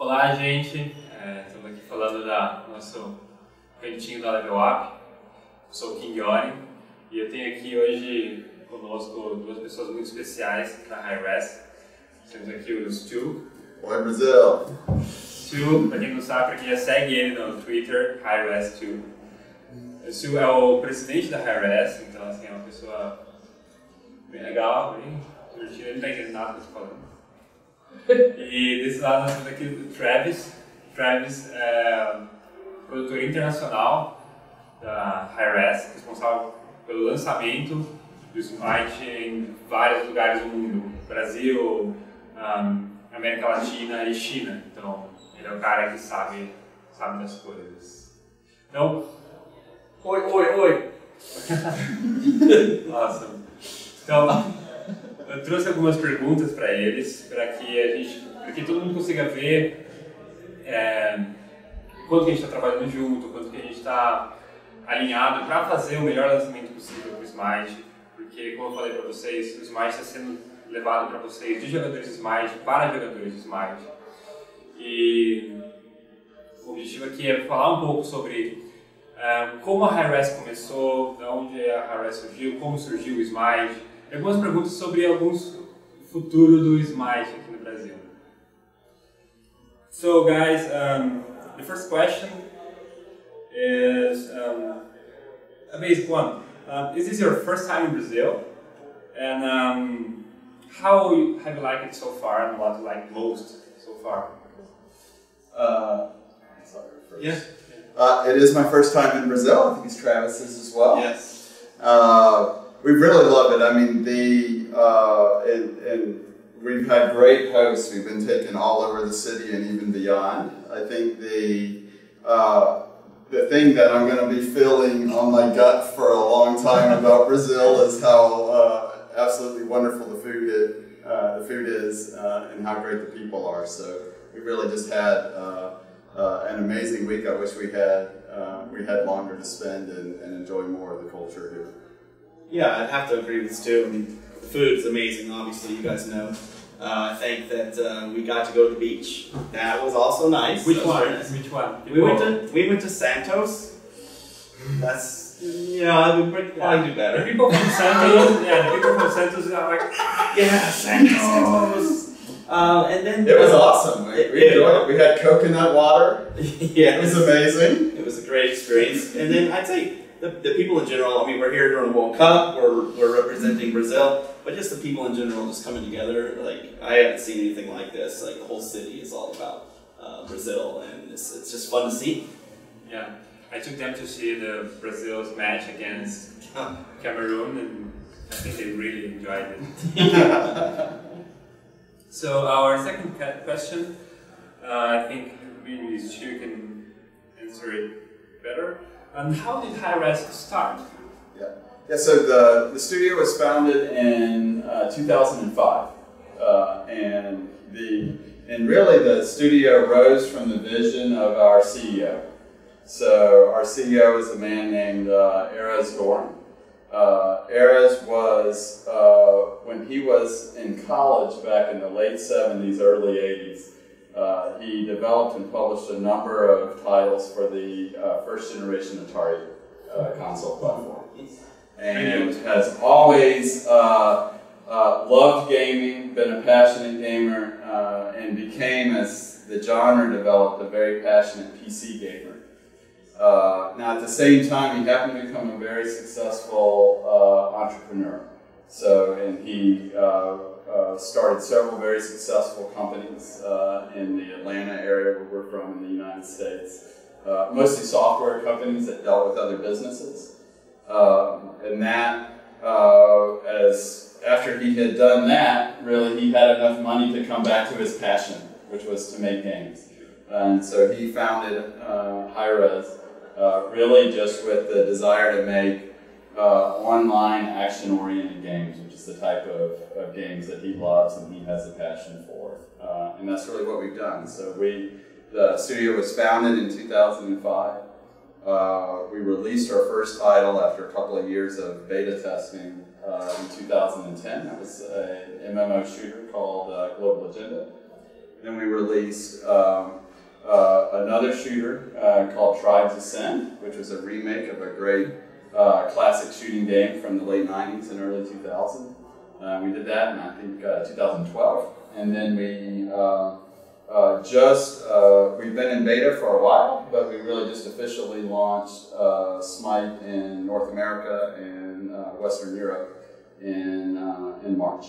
Olá, gente. Estamos aqui falando do nosso cantinho da Level Up. Eu sou o King Orin e eu tenho aqui hoje conosco duas pessoas muito especiais da HiRez. Temos aqui o Stu. Oi, Brasil! Stu, para quem não sabe, para quem já segue ele no Twitter, HiRez Stu. O Stu é o presidente da HiRez, então assim, é uma pessoa bem legal, bem divertida. Ele não está entendendo nada que eu estou falando. E desse lado nós temos aqui o Travis. Travis é produtor internacional da HiRez, responsável pelo lançamento do Smite em vários lugares do mundo. Brasil, América Latina e China. Então, ele é o cara que sabe das coisas. Então... Oi! Nossa. Então, eu trouxe algumas perguntas para eles, para que todo mundo consiga ver quanto que a gente está trabalhando junto, quanto que a gente está alinhado para fazer o melhor lançamento possível para o Smite, porque, como eu falei para vocês, o Smite está sendo levado para vocês de jogadores de Smite para jogadores de Smite. E o objetivo aqui é falar um pouco sobre como a HiRez começou, de onde a HiRez surgiu, como surgiu o Smite, e algumas perguntas sobre alguns futuro do Smite aqui no Brasil. So guys, the first question is a basic one. Is this your first time in Brazil? And how have you liked it so far, and what you like most so far? Sorry, first. Yeah. It is my first time in Brazil. I think it's Travis's as well. Yes. We really love it. I mean, and we've had great hosts. We've been taken all over the city and even beyond. I think the thing that I'm going to be feeling on my gut for a long time about Brazil is how absolutely wonderful the food is, and how great the people are. So we really just had an amazing week. I wish we had longer to spend and enjoy more of the culture here. Yeah, I'd have to agree with Stu. I mean, the food is amazing, obviously, you guys know. I think that we got to go to the beach. That was also nice. Which one? Nice. Which one? We went to Santos. That's, yeah, we probably do better. The people from Santos, the people from Santos are like, yeah, Santos. And then it was awesome. We enjoyed it. We had coconut water. Yeah, it was amazing. It was a great experience. And then I'd say the people in general. I mean, we're here during the World Cup. We're representing Brazil, but just the people in general just coming together. Like, I haven't seen anything like this. Like, the whole city is all about Brazil, and it's just fun to see. Yeah, I took them to see the Brazil's match against Cameroon, and I think they really enjoyed it. So our second question, I think maybe Stu can answer it better. And how did HiRez start? Yeah. So the studio was founded in 2005, and really the studio rose from the vision of our CEO. So our CEO is a man named HiRez. HiRez was, when he was in college back in the late 70s, early 80s, he developed and published a number of titles for the first generation Atari console platform. And has always loved gaming, been a passionate gamer, and became, as the genre developed, a very passionate PC gamer. Now, at the same time, he happened to become a very successful entrepreneur. And he started several very successful companies in the Atlanta area where we're from in the United States. Mostly software companies that dealt with other businesses. And that, after he had done that, really he had enough money to come back to his passion, which was to make games. And so he founded HiRez, really just with the desire to make online action-oriented games, which is the type of games that he loves and he has a passion for. And that's really what we've done. So the studio was founded in 2005. We released our first title after a couple of years of beta testing in 2010. That was an MMO shooter called Global Agenda. Then we released another shooter called Tribes Ascend, which was a remake of a great classic shooting game from the late 90s and early 2000s. We did that in, I think, 2012. And then we've been in beta for a while, but we really just officially launched Smite in North America and Western Europe in March.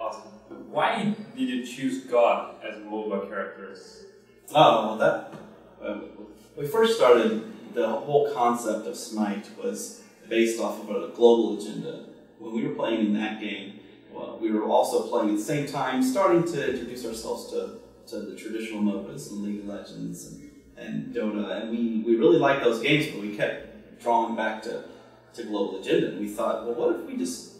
Awesome. Why did you choose God as MOBA characters? Oh, well, when we first started, the whole concept of Smite was based off of a global agenda. When we were playing in that game, well, we were also playing at the same time, starting to introduce ourselves to the traditional MOBAs and League of Legends and Dota, and we really liked those games, but we kept drawing back to global agenda, and we thought, well, what if we just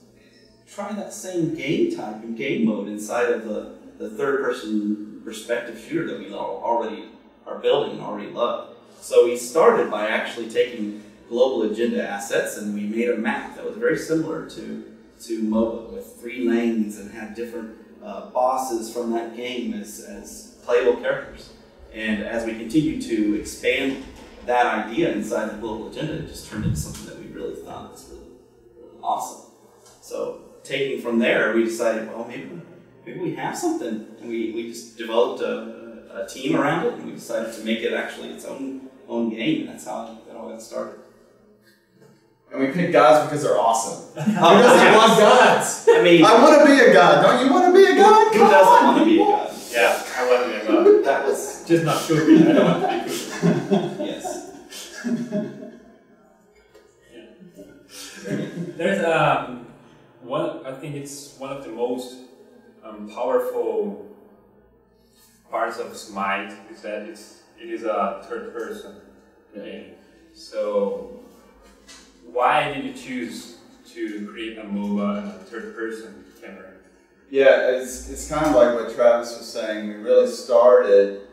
try that same game type and game mode inside of the third-person perspective shooter that we already are building and already love. So we started by actually taking global agenda assets, and we made a map that was very similar to MOBA with 3 lanes and had different bosses from that game as playable characters. And as we continued to expand that idea inside the global agenda, it just turned into something that we really thought was really awesome. So taking from there, we decided, well, maybe we have something, and we just developed a team around it, and we decided to make it actually its own game, and that's how it all got started. And we picked gods because they're awesome. Who doesn't want gods? I mean, I want to be a god. Don't you want to be a god? Who doesn't want to be a god? Yeah, I want to be a god. That was just not Cookie. I don't want to be Cookie. Yes. Yeah. There's I think it's one of the most powerful parts of Smite is that it is a third person game. So why did you choose to create a MOBA and a third person camera? Yeah, it's kind of like what Travis was saying. We really started,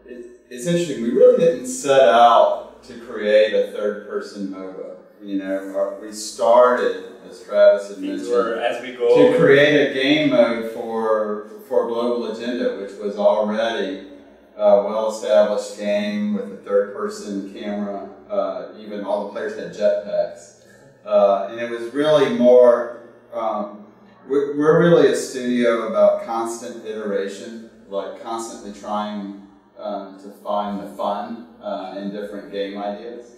it's interesting, we really didn't set out to create a third person MOBA. You know, we started, as Travis had mentioned, to create a game mode for Global Agenda, which was already a well-established game with a third-person camera. Even all the players had jetpacks. And it was really more, we're really a studio about constant iteration, like constantly trying to find the fun in different game ideas.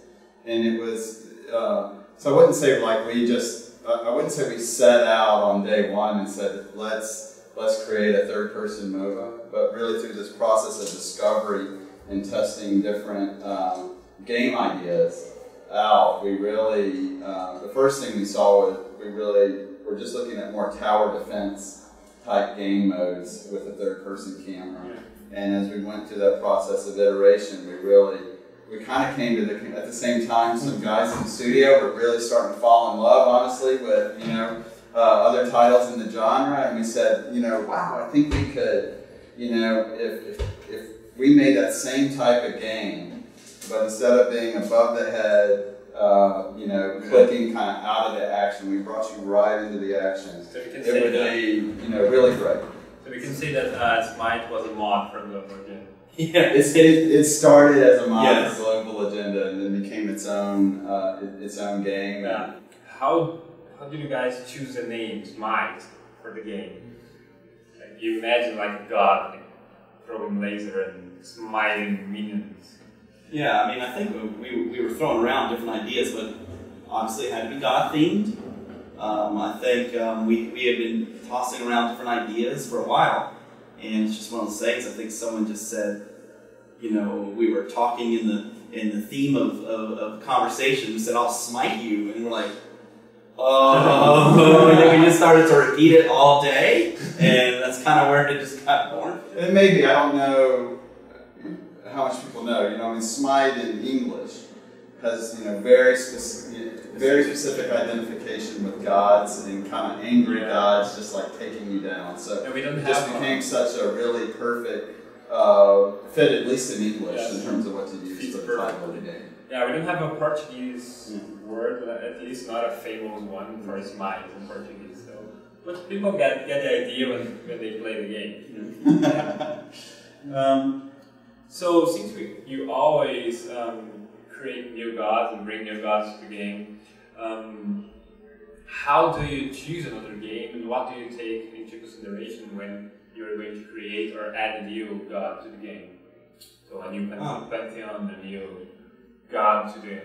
And it was, so I wouldn't say like I wouldn't say we set out on day one and said, let's create a third-person MOBA, but really through this process of discovery and testing different game ideas out, we really, the first thing we saw was we really were just looking at more tower defense type game modes with a third-person camera. Yeah. And as we went through that process of iteration, we kind of came to at the same time, some guys in the studio were really starting to fall in love, honestly, with, you know, other titles in the genre, and we said, you know, wow, I think we could, you know, if we made that same type of game, but instead of being above the head, you know, clicking kind of out of the action, we brought you right into the action. So we can it would be, you know, really great. So we can say that Smite was a mod from Global Agenda. Yeah, it started as a mod for Global Agenda, and then became its own game. Yeah. How did you guys choose the name Smite for the game? Like, you imagine like a god like, throwing laser and smiting minions. Yeah, I mean, I think we were throwing around different ideas, but obviously it had to be God themed. I think we had been tossing around different ideas for a while, and it's just one of those things. I think someone just said, you know, we were talking in the theme of conversation, we said, "I'll smite you," and we're like, oh, and then we just started to repeat it all day, and that's kind of where it just got born. And maybe, I don't know how much people know, you know, I mean, Smite in English has, you know, very specific identification with gods and kind of angry gods just like taking you down. So it just became such a really perfect fit, at least in English, in terms of what to use for the title of the game. Yeah, we don't have a Portuguese word, at least not a famous one for Smite in Portuguese. So But people get the idea when they play the game. So since you always create new gods and bring new gods to the game, how do you choose another game, and what do you take into consideration when you're going to create or add a new god to the game? So a new pantheon, a new god to the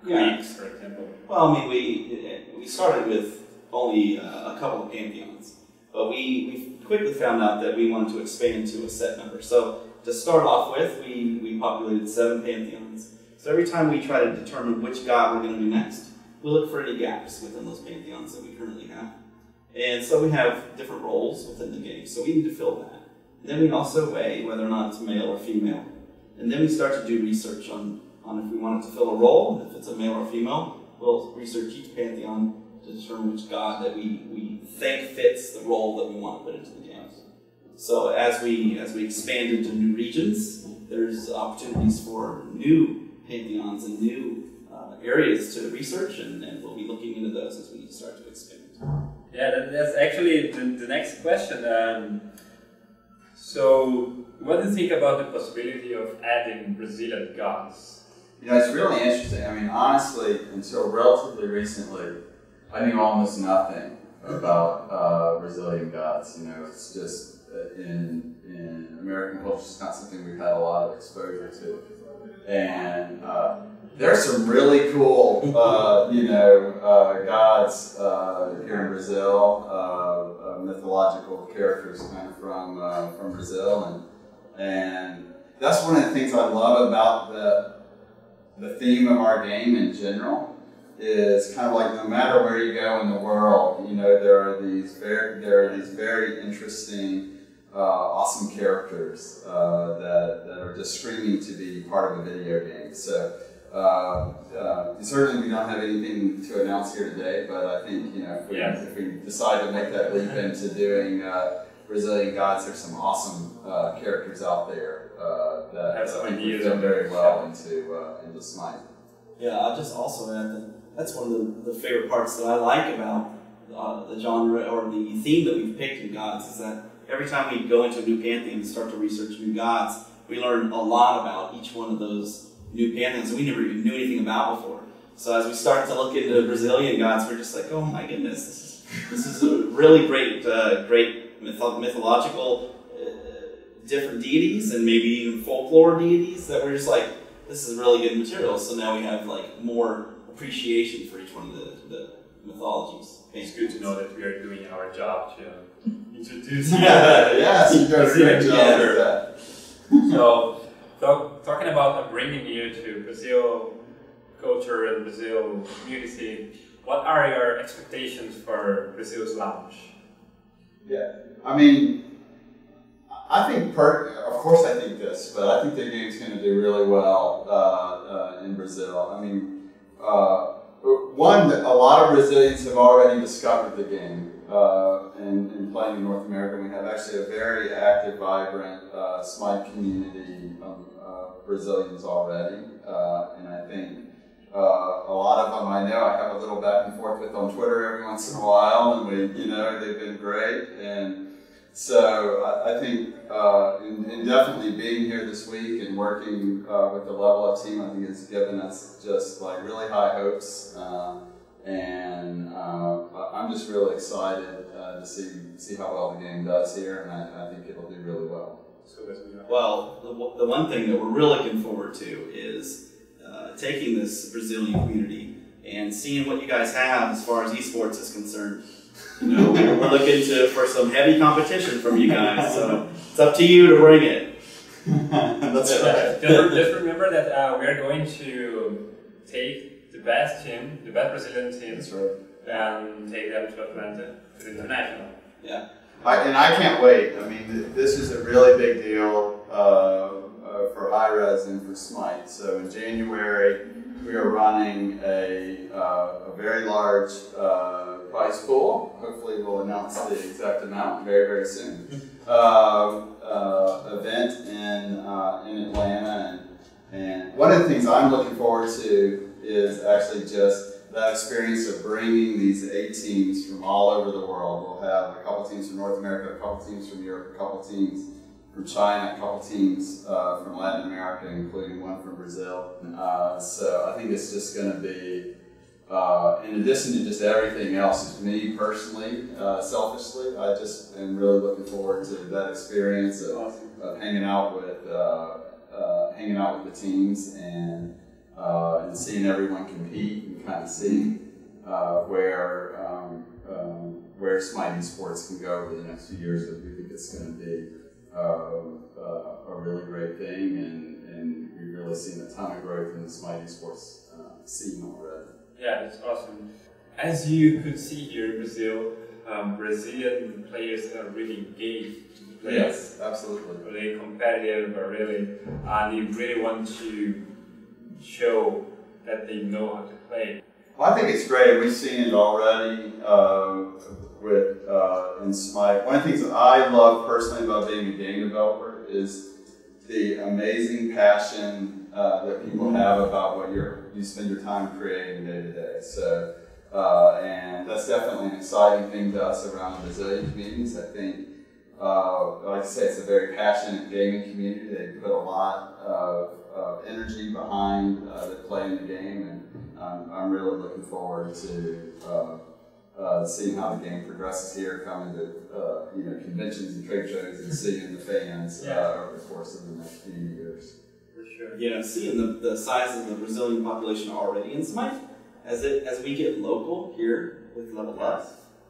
Greeks, for example. Well, I mean, we started with only a couple of pantheons, but we quickly found out that we wanted to expand to a set number. So to start off with, we populated 7 pantheons. So every time we try to determine which god we're going to do next, we look for any gaps within those pantheons that we currently have. And so we have different roles within the game, so we need to fill that. And then we also weigh whether or not it's male or female. And then we start to do research on if we want it to fill a role, and if it's a male or female, we'll research each pantheon to determine which god that we think fits the role that we want to put into the game. So as we expand into new regions, there's opportunities for new pantheons and new areas to research, and we'll be looking into those as we start to expand. Yeah, that's actually the next question. So, what do you think about the possibility of adding Brazilian gods? You know, it's really interesting. I mean, honestly, until relatively recently, I knew almost nothing about Brazilian gods. You know, it's just in American culture, it's not something we've had a lot of exposure to. And there's some really cool, gods here in Brazil, mythological characters kind of from Brazil, and that's one of the things I love about the theme of our game in general. Is kind of like no matter where you go in the world, you know, there are these very interesting, awesome characters that are just screaming to be part of a video game. So certainly we don't have anything to announce here today, but I think, you know, if we decide to make that leap into doing Brazilian gods, there's some awesome characters out there that have some ideas fit very well into Smite. Yeah, I'll just also add that that's one of the favorite parts that I like about the genre or the theme that we've picked in gods, is that every time we go into a new pantheon and start to research new gods, we learn a lot about each one of those new pantheons that we never even knew anything about before. So as we start to look into Brazilian gods, we're just like, oh my goodness, this is a really great mythological different deities, and maybe even folklore deities that we're just like, this is really good material. So now we have like more appreciation for each one of the mythologies. It's good to know that we are doing our job to introduce yes, you guys are doing that. So, talking about bringing you to Brazil culture and Brazil community, what are your expectations for Brazil's launch? Yeah, I mean, I think, of course I think this, but I think the game's going to do really well in Brazil. I mean, one, a lot of Brazilians have already discovered the game and playing in North America. We have actually a very active, vibrant Smite community of Brazilians already, and I think a lot of them I know I have a little back and forth with on Twitter every once in a while, and they've been great. And so I think in definitely being here this week and working with the Level Up team, I think has given us just like really high hopes, and I'm just really excited to see how well the game does here, and I think it'll do really well. Well, the one thing that we're really looking forward to is taking this Brazilian community and seeing what you guys have as far as esports is concerned. You know, we're looking for some heavy competition from you guys, so it's up to you to bring it. That's right. Just remember that we are going to take the best Brazilian team, and take them to Atlanta, to the international. Yeah. And I can't wait. I mean, this is a really big deal for HiRez and for Smite. So in January, we are running a very large prize pool. Hopefully we'll announce the exact amount very, very soon. Event in Atlanta. And one of the things I'm looking forward to is actually just that experience of bringing these 8 teams from all over the world. We'll have a couple teams from North America, a couple teams from Europe, a couple teams from China, a couple teams from Latin America, including one from Brazil. So I think it's just going to be, in addition to just everything else, me personally, selfishly, I just am really looking forward to that experience of hanging out with the teams and seeing everyone compete and kind of seeing where Smite Esports can go over the next few years. Because we think it's going to be a really great thing, and we've really seen a ton of growth in the Smite Esports scene already. Yeah, that's awesome. As you could see here in Brazil, Brazilian players are really engaged. Yes, absolutely. Really competitive, or really, they really want to show that they know how to play. Well, I think it's great. We've seen it already in Smite. One of the things that I love personally about being a game developer is the amazing passion that people have about what you spend your time creating day to day. So, and that's definitely an exciting thing to us around the Brazilian communities. I think, like I say, it's a very passionate gaming community. They put a lot of energy behind the play in the game, and I'm really looking forward to seeing how the game progresses here, coming to conventions and trade shows, and seeing the fans over the course of the next few years. For sure. Yeah, seeing the size of the Brazilian population already in Smite, as we get local here with Level Up,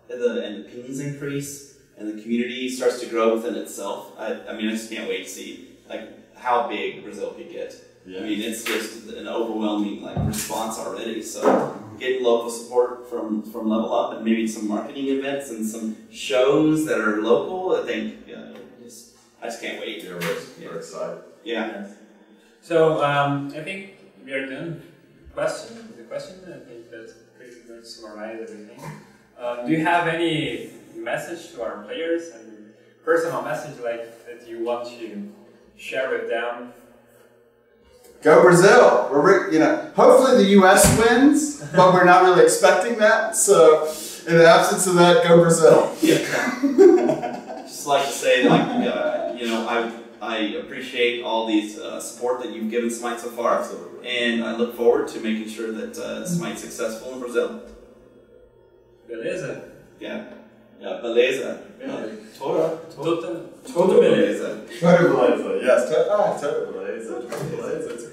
and the pings increase, and the community starts to grow within itself. I mean, I just can't wait to see how big Brazil could get. Yeah. I mean, it's just an overwhelming response already. So getting local support from Level Up, and maybe some marketing events and some shows that are local, I think I just can't wait. Yeah, we're excited. Yeah. So I think we are done. The question. I think that's pretty much summarized everything. Do you have any message to our players, and personal message that you want to share with them? Go Brazil! Hopefully the U.S. wins, but we're not really expecting that. So, in the absence of that, go Brazil. Yeah. Just like to say, I appreciate all these support that you've given Smite so far. Absolutely. And I look forward to making sure that Smite's successful in Brazil. Beleza. Yeah. Yeah, beleza. Toda beleza. Toda beleza. Yes, toda beleza.